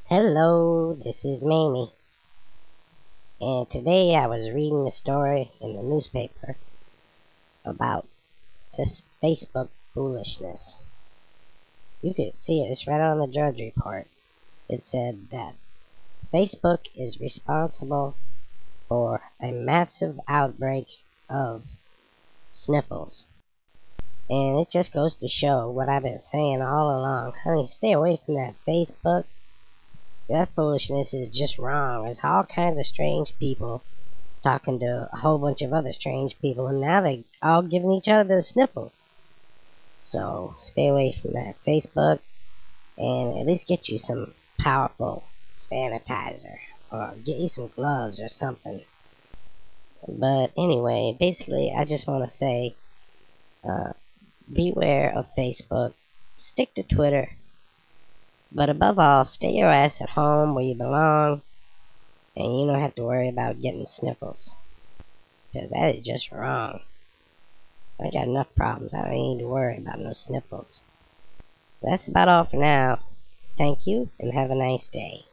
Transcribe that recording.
Hello, this is Maime, and today I was reading a story in the newspaper about this Facebook foolishness. You could see it, it's right on the Drudge Report. It said that Facebook is responsible for a massive outbreak of sniffles. And it just goes to show what I've been saying all along. Honey, stay away from that Facebook. That foolishness is just wrong. There's all kinds of strange people talking to a whole bunch of other strange people, and now they all giving each other the sniffles. So stay away from that Facebook, and at least get you some powerful sanitizer, or get you some gloves or something. But anyway, basically, I just want to say, uh, beware of Facebook, stick to Twitter, but above all, stay your ass at home where you belong, and you don't have to worry about getting sniffles. Because that is just wrong. I got enough problems. I don't need to worry about no sniffles. That's about all for now. Thank you, and have a nice day.